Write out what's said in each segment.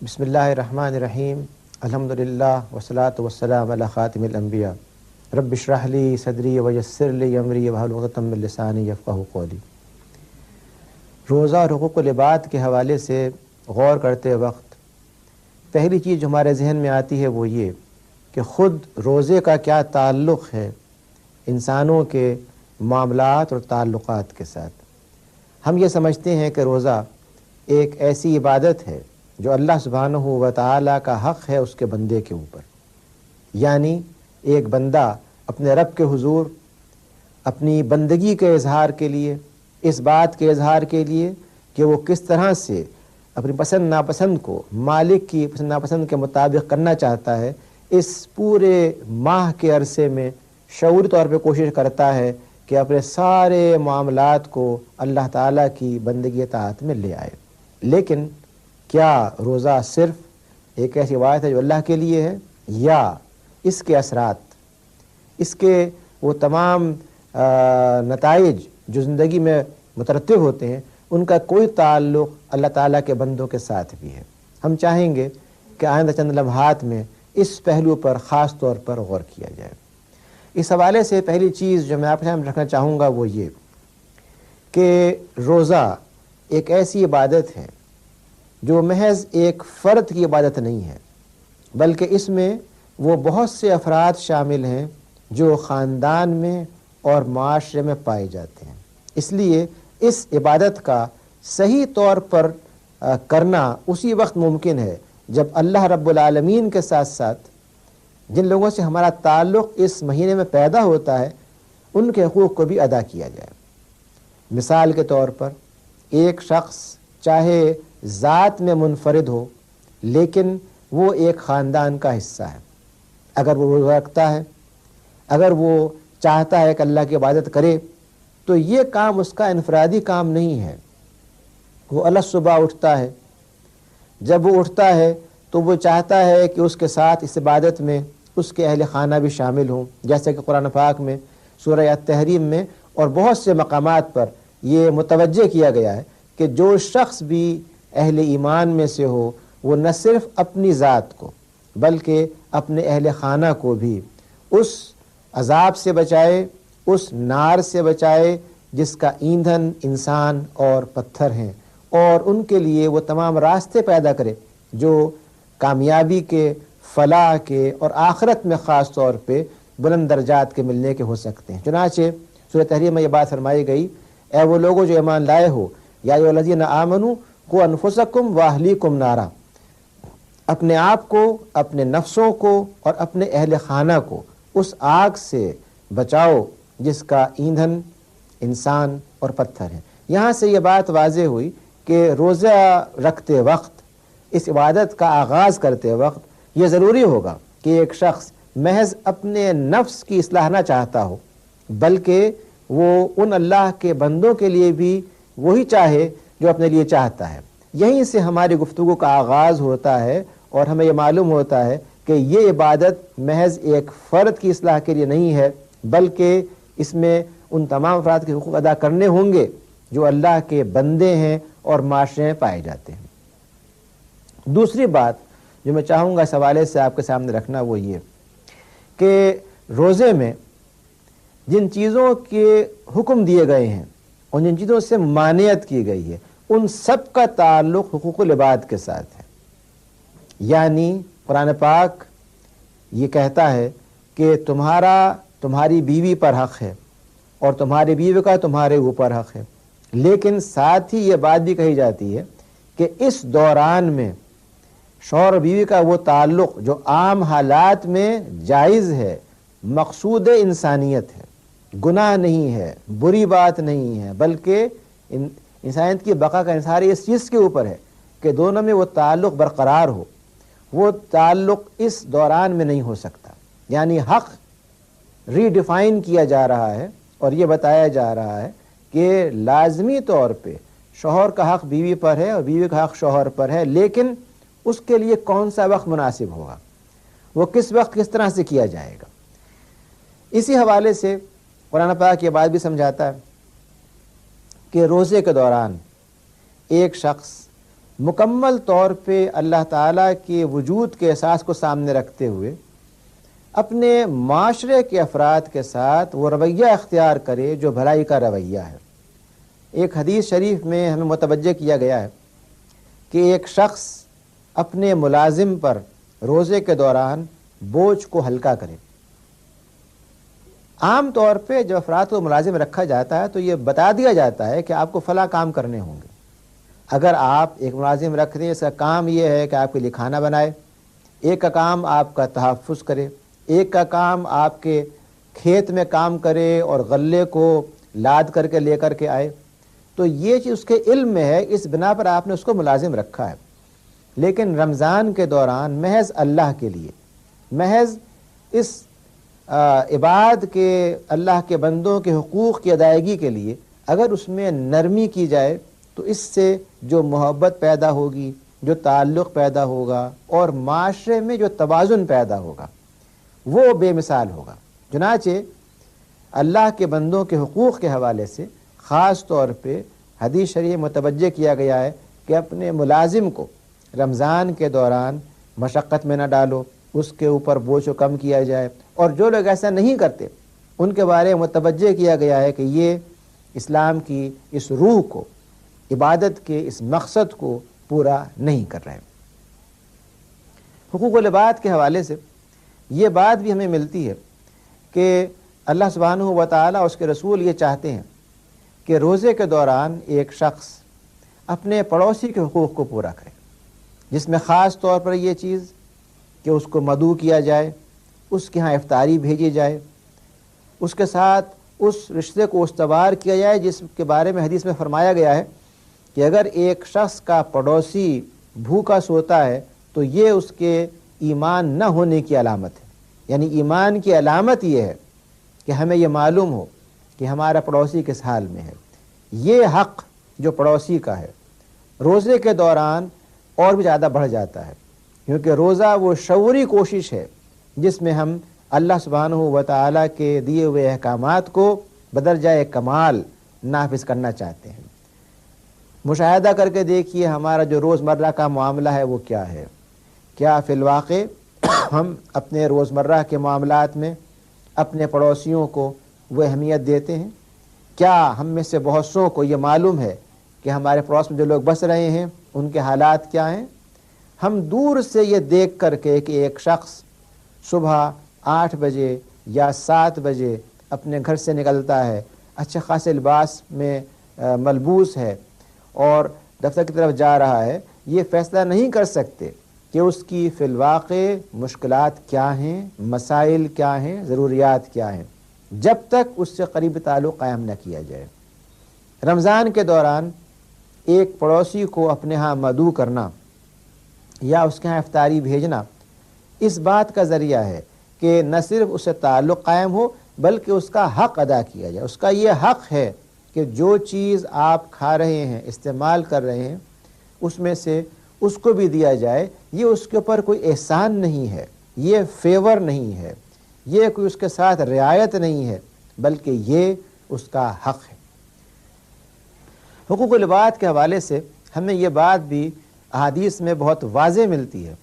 بسم اللہ الرحمن الرحیم الحمدللہ والصلاۃ والسلام علی خاتم الانبیاء رب اشرح لی صدری ویسر لی امری واحلل عقدۃ من لسانی یفقہوا قولی۔ روزہ اور حقوق العباد کے حوالے سے غور کرتے وقت پہلی چیز جو ہمارے ذہن میں آتی ہے وہ یہ کہ خود روزے کا کیا تعلق ہے انسانوں کے معاملات اور تعلقات کے ساتھ۔ ہم یہ سمجھتے ہیں کہ روزہ ایک ایسی عبادت ہے جو اللہ سبحانہ و تعالیٰ کا حق ہے اس کے بندے کے اوپر، یعنی ایک بندہ اپنے رب کے حضور اپنی بندگی کے اظہار کے لیے، اس بات کے اظہار کے لیے کہ وہ کس طرح سے اپنی پسند ناپسند کو مالک کی پسند ناپسند کے مطابق کرنا چاہتا ہے، اس پورے ماہ کے عرصے میں شعوری طور پہ کوشش کرتا ہے کہ اپنے سارے معاملات کو اللہ تعالیٰ کی بندگی اطاعت میں لے آئے۔ لیکن کیا روزہ صرف ایک ایسی عبادت ہے جو اللہ کے لیے ہے، یا اس کے اثرات، اس کے وہ تمام نتائج جو زندگی میں مترتب ہوتے ہیں ان کا کوئی تعلق اللہ تعالیٰ کے بندوں کے ساتھ بھی ہے؟ ہم چاہیں گے کہ آئندہ چند لمحات میں اس پہلو پر خاص طور پر غور کیا جائے۔ اس حوالے سے پہلی چیز جو میں آپ کے سامنے رکھنا چاہوں گا وہ یہ کہ روزہ ایک ایسی عبادت ہے جو محض ایک فرد کی عبادت نہیں ہے، بلکہ اس میں وہ بہت سے افراد شامل ہیں جو خاندان میں اور معاشرے میں پائے جاتے ہیں۔ اس لیے اس عبادت کا صحیح طور پر کرنا اسی وقت ممکن ہے جب اللہ رب العالمین کے ساتھ ساتھ جن لوگوں سے ہمارا تعلق اس مہینے میں پیدا ہوتا ہے ان کے حقوق کو بھی ادا کیا جائے۔ مثال کے طور پر ایک شخص چاہے ذات میں منفرد ہو لیکن وہ ایک خاندان کا حصہ ہے، اگر وہ روزہ رکھتا ہے، اگر وہ چاہتا ہے کہ اللہ کی عبادت کرے تو یہ کام اس کا انفرادی کام نہیں ہے۔ وہ الگ صبح اٹھتا ہے، جب وہ اٹھتا ہے تو وہ چاہتا ہے کہ اس کے ساتھ اس عبادت میں اس کے اہل خانہ بھی شامل ہوں، جیسے کہ قرآن پاک میں سورہ التحریم میں اور بہت سے مقامات پر یہ متوجہ کیا گیا ہے کہ جو شخص بھی اہل ایمان میں سے ہو وہ نہ صرف اپنی ذات کو بلکہ اپنے اہل خانہ کو بھی اس عذاب سے بچائے، اس نار سے بچائے جس کا ایندھن انسان اور پتھر ہیں، اور ان کے لیے وہ تمام راستے پیدا کرے جو کامیابی کے، فلاح کے اور آخرت میں خاص طور پہ بلند درجات کے ملنے کے ہو سکتے ہیں۔ چنانچہ سورہ تحریم میں یہ بات فرمائی گئی، اے وہ لوگوں جو ایمان لائے ہو، یا ایھا الذین آمنوا قوا انفسکم واہلیکم نارا، اپنے آپ کو، اپنے نفسوں کو اور اپنے اہل خانہ کو اس آگ سے بچاؤ جس کا ایندھن انسان اور پتھر ہے۔ یہاں سے یہ بات واضح ہوئی کہ روزہ رکھتے وقت، اس عبادت کا آغاز کرتے وقت یہ ضروری ہوگا کہ ایک شخص محض اپنے نفس کی اصلاح نہ چاہتا ہو بلکہ وہ ان اللہ کے بندوں کے لیے بھی وہی چاہے جو اپنے لیے چاہتا ہے۔ یہیں سے ہماری گفتگو کا آغاز ہوتا ہے اور ہمیں یہ معلوم ہوتا ہے کہ یہ عبادت محض ایک فرد کی اصلاح کے لیے نہیں ہے بلکہ اس میں ان تمام افراد کے حقوق ادا کرنے ہوں گے جو اللہ کے بندے ہیں اور معاشرے میں پائے جاتے ہیں۔ دوسری بات جو میں چاہوں گا اس حوالے سے آپ کے سامنے رکھنا وہ یہ کہ روزے میں جن چیزوں کے حکم دیے گئے ہیں اور جن چیزوں سے مانعت کی گئی ہے ان سب کا تعلق حقوق العباد کے ساتھ ہے۔ یعنی قرآن پاک یہ کہتا ہے کہ تمہاری بیوی پر حق ہے اور تمہاری بیوی کا تمہارے اوپر حق ہے، لیکن ساتھ ہی یہ بات بھی کہی جاتی ہے کہ اس دوران میں شوہر اور بیوی کا وہ تعلق جو عام حالات میں جائز ہے، مقصود انسانیت ہے، گناہ نہیں ہے، بری بات نہیں ہے، بلکہ انسانیت کی بقا کا انحصار اس چیز کے اوپر ہے کہ دونوں میں وہ تعلق برقرار ہو۔ وہ تعلق اس دوران میں نہیں ہو سکتا، یعنی حق ری ڈیفائن کیا جا رہا ہے اور یہ بتایا جا رہا ہے کہ لازمی طور پہ شوہر کا حق بیوی پر ہے اور بیوی کا حق شوہر پر ہے، لیکن اس کے لیے کون سا وقت مناسب ہوگا، وہ کس وقت کس طرح سے کیا جائے گا۔ اسی حوالے سے قرآن پاک یہ بات بھی سمجھاتا ہے کہ روزے کے دوران ایک شخص مکمل طور پہ اللہ تعالیٰ کے وجود کے احساس کو سامنے رکھتے ہوئے اپنے معاشرے کے افراد کے ساتھ وہ رویہ اختیار کرے جو بھلائی کا رویہ ہے۔ ایک حدیث شریف میں ہمیں متوجہ کیا گیا ہے کہ ایک شخص اپنے ملازم پر روزے کے دوران بوجھ کو ہلکا کرے۔ عام طور پہ جب افراد کو ملازم رکھا جاتا ہے تو یہ بتا دیا جاتا ہے کہ آپ کو فلاں کام کرنے ہوں گے۔ اگر آپ ایک ملازم رکھ دیں، اس کا کام یہ ہے کہ آپ کے لیے کھانا بنائے، ایک کا کام آپ کا تحفظ کرے، ایک کا کام آپ کے کھیت میں کام کرے اور غلے کو لاد کر کے لے کر کے آئے، تو یہ چیز اس کے علم میں ہے، اس بنا پر آپ نے اس کو ملازم رکھا ہے۔ لیکن رمضان کے دوران محض اللہ کے لیے، محض اس عباد کے اللہ کے بندوں کے حقوق کی ادائیگی کے لیے اگر اس میں نرمی کی جائے تو اس سے جو محبت پیدا ہوگی، جو تعلق پیدا ہوگا اور معاشرے میں جو توازن پیدا ہوگا وہ بے مثال ہوگا۔ چنانچہ اللہ کے بندوں کے حقوق کے حوالے سے خاص طور پہ حدیث شریف متوجہ کیا گیا ہے کہ اپنے ملازم کو رمضان کے دوران مشقت میں نہ ڈالو، اس کے اوپر بوجھ کو کم کیا جائے، اور جو لوگ ایسا نہیں کرتے ان کے بارے میں متوجہ کیا گیا ہے کہ یہ اسلام کی اس روح کو، عبادت کے اس مقصد کو پورا نہیں کر رہے۔ حقوق العباد کے حوالے سے یہ بات بھی ہمیں ملتی ہے کہ اللہ سبحانہ و تعالیٰ اور اس کے رسول یہ چاہتے ہیں کہ روزے کے دوران ایک شخص اپنے پڑوسی کے حقوق کو پورا کرے، جس میں خاص طور پر یہ چیز کہ اس کو مدعو کیا جائے، اس کے ہاں افطاری بھیجی جائے، اس کے ساتھ اس رشتے کو استوار کیا جائے جس کے بارے میں حدیث میں فرمایا گیا ہے کہ اگر ایک شخص کا پڑوسی بھوکا سوتا ہے تو یہ اس کے ایمان نہ ہونے کی علامت ہے۔ یعنی ایمان کی علامت یہ ہے کہ ہمیں یہ معلوم ہو کہ ہمارا پڑوسی کس حال میں ہے۔ یہ حق جو پڑوسی کا ہے روزے کے دوران اور بھی زیادہ بڑھ جاتا ہے، کیونکہ روزہ وہ شعوری کوشش ہے جس میں ہم اللہ سبحانہ و تعالیٰ کے دیے ہوئے احکامات کو بدرجہ کمال نافذ کرنا چاہتے ہیں۔ مشاہدہ کر کے دیکھیے ہمارا جو روزمرہ کا معاملہ ہے وہ کیا ہے۔ کیا فی الواقع ہم اپنے روزمرہ کے معاملات میں اپنے پڑوسیوں کو وہ اہمیت دیتے ہیں؟ کیا ہم میں سے بہت سو کو یہ معلوم ہے کہ ہمارے پڑوس میں جو لوگ بس رہے ہیں ان کے حالات کیا ہیں؟ ہم دور سے یہ دیکھ کر کے کہ ایک شخص صبح 8 بجے یا 7 بجے اپنے گھر سے نکلتا ہے، اچھے خاصے لباس میں ملبوس ہے اور دفتر کی طرف جا رہا ہے، یہ فیصلہ نہیں کر سکتے کہ اس کی فی الواقع مشکلات کیا ہیں، مسائل کیا ہیں، ضروریات کیا ہیں، جب تک اس سے قریب تعلق قائم نہ کیا جائے۔ رمضان کے دوران ایک پڑوسی کو اپنے ہاں مدعو کرنا یا اس کے ہاں افطاری بھیجنا اس بات کا ذریعہ ہے کہ نہ صرف اس سے تعلق قائم ہو بلکہ اس کا حق ادا کیا جائے۔ اس کا یہ حق ہے کہ جو چیز آپ کھا رہے ہیں، استعمال کر رہے ہیں، اس میں سے اس کو بھی دیا جائے۔ یہ اس کے اوپر کوئی احسان نہیں ہے، یہ فیور نہیں ہے، یہ کوئی اس کے ساتھ رعایت نہیں ہے، بلکہ یہ اس کا حق ہے۔ حقوق العباد کے حوالے سے ہمیں یہ بات بھی احادیث میں بہت واضح ملتی ہے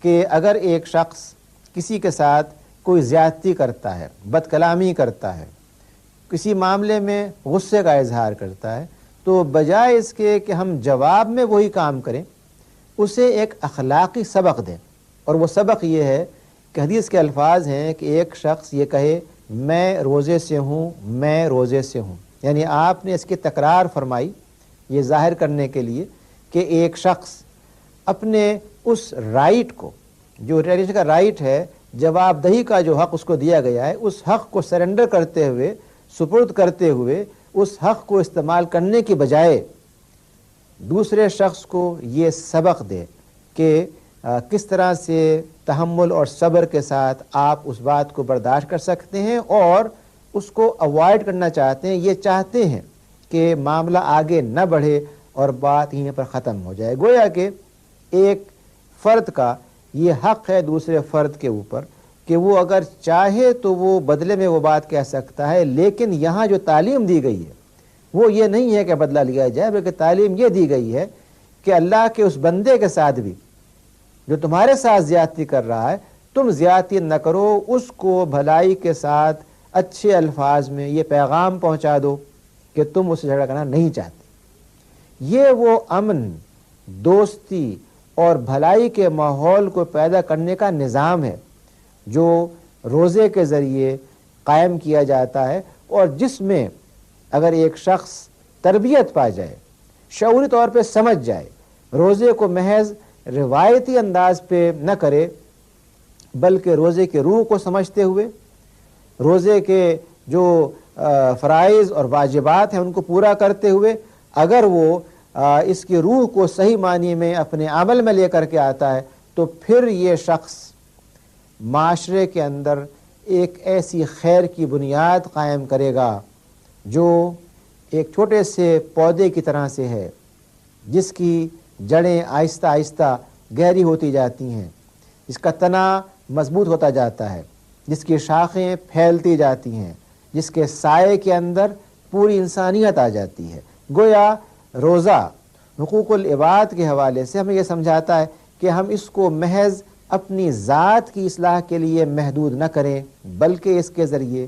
کہ اگر ایک شخص کسی کے ساتھ کوئی زیادتی کرتا ہے، بد کلامی کرتا ہے، کسی معاملے میں غصے کا اظہار کرتا ہے، تو بجائے اس کے کہ ہم جواب میں وہی کام کریں، اسے ایک اخلاقی سبق دیں۔ اور وہ سبق یہ ہے کہ حدیث کے الفاظ ہیں کہ ایک شخص یہ کہے میں روزے سے ہوں، میں روزے سے ہوں، یعنی آپ نے اس کی تکرار فرمائی یہ ظاہر کرنے کے لیے کہ ایک شخص اپنے اس رائٹ کو، جو ریلیشن کا رائٹ ہے، جواب دہی کا جو حق اس کو دیا گیا ہے، اس حق کو سرنڈر کرتے ہوئے، سپرد کرتے ہوئے اس حق کو استعمال کرنے کی بجائے دوسرے شخص کو یہ سبق دے کہ کس طرح سے تحمل اور صبر کے ساتھ آپ اس بات کو برداشت کر سکتے ہیں اور اس کو اوائڈ کرنا چاہتے ہیں، یہ چاہتے ہیں کہ معاملہ آگے نہ بڑھے اور بات یہیں پر ختم ہو جائے۔ گویا کہ ایک فرد کا یہ حق ہے دوسرے فرد کے اوپر کہ وہ اگر چاہے تو وہ بدلے میں وہ بات کہہ سکتا ہے، لیکن یہاں جو تعلیم دی گئی ہے وہ یہ نہیں ہے کہ بدلہ لیا جائے، بلکہ تعلیم یہ دی گئی ہے کہ اللہ کے اس بندے کے ساتھ بھی جو تمہارے ساتھ زیادتی کر رہا ہے تم زیادتی نہ کرو، اس کو بھلائی کے ساتھ اچھے الفاظ میں یہ پیغام پہنچا دو کہ تم اس سے جھگڑا کرنا نہیں چاہتے۔ یہ وہ امن، دوستی اور بھلائی کے ماحول کو پیدا کرنے کا نظام ہے جو روزے کے ذریعے قائم کیا جاتا ہے، اور جس میں اگر ایک شخص تربیت پا جائے، شعوری طور پہ سمجھ جائے، روزے کو محض روایتی انداز پہ نہ کرے بلکہ روزے کے روح کو سمجھتے ہوئے، روزے کے جو فرائض اور واجبات ہیں ان کو پورا کرتے ہوئے اگر وہ اس کی روح کو صحیح معنی میں اپنے عمل میں لے کر کے آتا ہے تو پھر یہ شخص معاشرے کے اندر ایک ایسی خیر کی بنیاد قائم کرے گا جو ایک چھوٹے سے پودے کی طرح سے ہے، جس کی جڑیں آہستہ آہستہ گہری ہوتی جاتی ہیں، جس کا تنا مضبوط ہوتا جاتا ہے، جس کی شاخیں پھیلتی جاتی ہیں، جس کے سائے کے اندر پوری انسانیت آ جاتی ہے۔ گویا روزہ حقوق العباد کے حوالے سے ہمیں یہ سمجھاتا ہے کہ ہم اس کو محض اپنی ذات کی اصلاح کے لیے محدود نہ کریں بلکہ اس کے ذریعے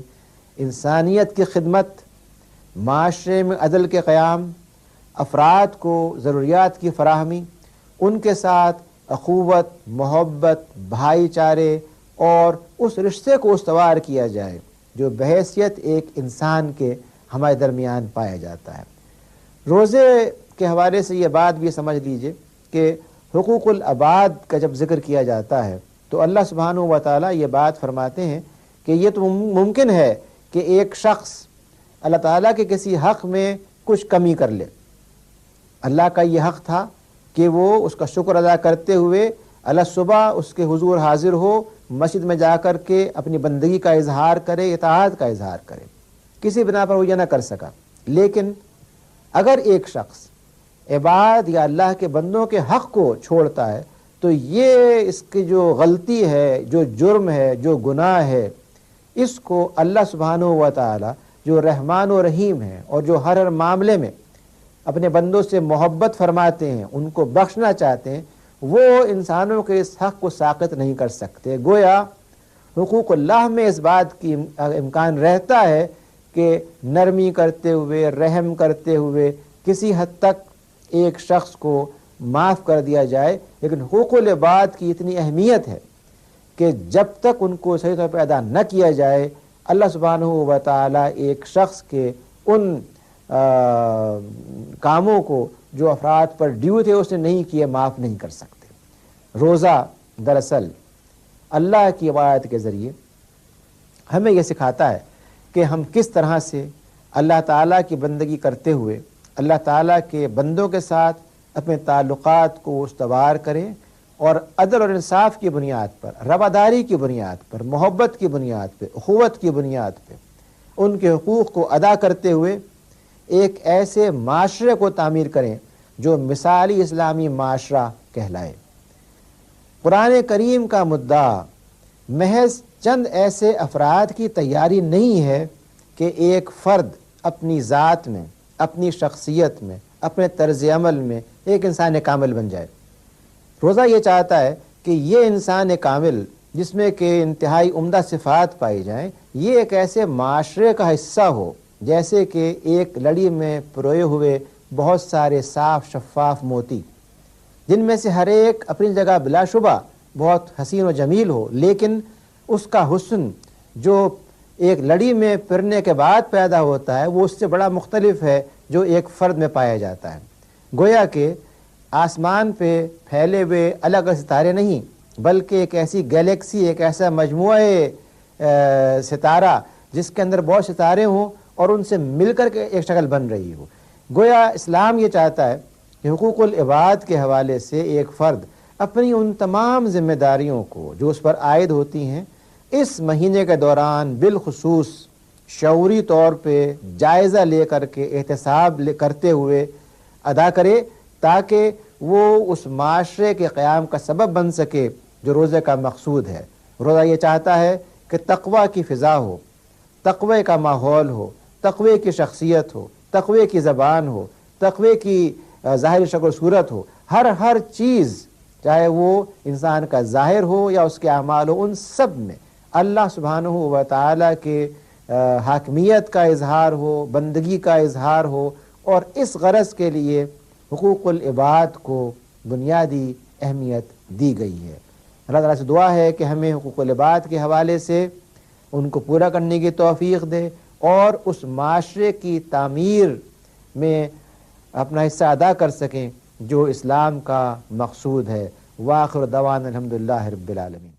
انسانیت کی خدمت، معاشرے میں عدل کے قیام، افراد کو ضروریات کی فراہمی، ان کے ساتھ اخوت، محبت، بھائی چارے اور اس رشتے کو استوار کیا جائے جو بحیثیت ایک انسان کے ہمارے درمیان پایا جاتا ہے۔ روزے کے حوالے سے یہ بات بھی سمجھ لیجئے کہ حقوق العباد کا جب ذکر کیا جاتا ہے تو اللہ سبحانہ و تعالیٰ یہ بات فرماتے ہیں کہ یہ تو ممکن ہے کہ ایک شخص اللہ تعالیٰ کے کسی حق میں کچھ کمی کر لے۔ اللہ کا یہ حق تھا کہ وہ اس کا شکر ادا کرتے ہوئے اللہ صبح اس کے حضور حاضر ہو، مسجد میں جا کر کے اپنی بندگی کا اظہار کرے، اطاعت کا اظہار کرے، کسی بنا پر وہ یہ نہ کر سکا۔ لیکن اگر ایک شخص عباد یا اللہ کے بندوں کے حق کو چھوڑتا ہے تو یہ اس کی جو غلطی ہے، جو جرم ہے، جو گناہ ہے، اس کو اللہ سبحانہ و تعالی جو رحمان و رحیم ہے اور جو ہر معاملے میں اپنے بندوں سے محبت فرماتے ہیں، ان کو بخشنا چاہتے ہیں، وہ انسانوں کے اس حق کو ساقط نہیں کر سکتے۔ گویا حقوق اللہ میں اس بات کی امکان رہتا ہے کہ نرمی کرتے ہوئے، رحم کرتے ہوئے کسی حد تک ایک شخص کو معاف کر دیا جائے، لیکن حقوق العباد کی اتنی اہمیت ہے کہ جب تک ان کو صحیح طور پر ادا نہ کیا جائے اللہ سبحانہ و تعالی ایک شخص کے ان کاموں کو جو افراد پر ڈیو تھے اس نے نہیں کیے معاف نہیں کر سکتے۔ روزہ دراصل اللہ کی عبادت کے ذریعے ہمیں یہ سکھاتا ہے کہ ہم کس طرح سے اللہ تعالیٰ کی بندگی کرتے ہوئے اللہ تعالیٰ کے بندوں کے ساتھ اپنے تعلقات کو استوار کریں اور عدل اور انصاف کی بنیاد پر، رواداری کی بنیاد پر، محبت کی بنیاد پہ، اخوت کی بنیاد پہ ان کے حقوق کو ادا کرتے ہوئے ایک ایسے معاشرے کو تعمیر کریں جو مثالی اسلامی معاشرہ کہلائے۔ قرآن کریم کا مدعا محض چند ایسے افراد کی تیاری نہیں ہے کہ ایک فرد اپنی ذات میں، اپنی شخصیت میں، اپنے طرز عمل میں ایک انسان کامل بن جائے۔ روزہ یہ چاہتا ہے کہ یہ انسان کامل جس میں کہ انتہائی عمدہ صفات پائی جائیں، یہ ایک ایسے معاشرے کا حصہ ہو جیسے کہ ایک لڑی میں پروئے ہوئے بہت سارے صاف شفاف موتی، جن میں سے ہر ایک اپنی جگہ بلا شبہ بہت حسین و جمیل ہو، لیکن اس کا حسن جو ایک لڑی میں پرنے کے بعد پیدا ہوتا ہے وہ اس سے بڑا مختلف ہے جو ایک فرد میں پایا جاتا ہے۔ گویا کہ آسمان پہ پھیلے ہوئے الگ الگ ستارے نہیں بلکہ ایک ایسی گیلیکسی، ایک ایسا مجموعہ ستارہ جس کے اندر بہت ستارے ہوں اور ان سے مل کر کے ایک شکل بن رہی ہو۔ گویا اسلام یہ چاہتا ہے کہ حقوق العباد کے حوالے سے ایک فرد اپنی ان تمام ذمہ داریوں کو جو اس پر عائد ہوتی ہیں اس مہینے کے دوران بالخصوص شعوری طور پہ جائزہ لے کر کے احتساب کرتے ہوئے ادا کرے تاکہ وہ اس معاشرے کے قیام کا سبب بن سکے جو روزے کا مقصود ہے۔ روزہ یہ چاہتا ہے کہ تقوی کی فضا ہو، تقوی کا ماحول ہو، تقوی کی شخصیت ہو، تقوی کی زبان ہو، تقوی کی ظاہری شکل و صورت ہو، ہر چیز چاہے وہ انسان کا ظاہر ہو یا اس کے اعمال ہو، ان سب میں اللہ سبحانہ و تعالیٰ کے حاکمیت کا اظہار ہو، بندگی کا اظہار ہو، اور اس غرض کے لیے حقوق العباد کو بنیادی اہمیت دی گئی ہے۔ اللہ تعالیٰ سے دعا ہے کہ ہمیں حقوق العباد کے حوالے سے ان کو پورا کرنے کی توفیق دے اور اس معاشرے کی تعمیر میں اپنا حصہ ادا کر سکیں جو اسلام کا مقصود ہے۔ وآخر دعوانا الحمدللہ رب العالمین۔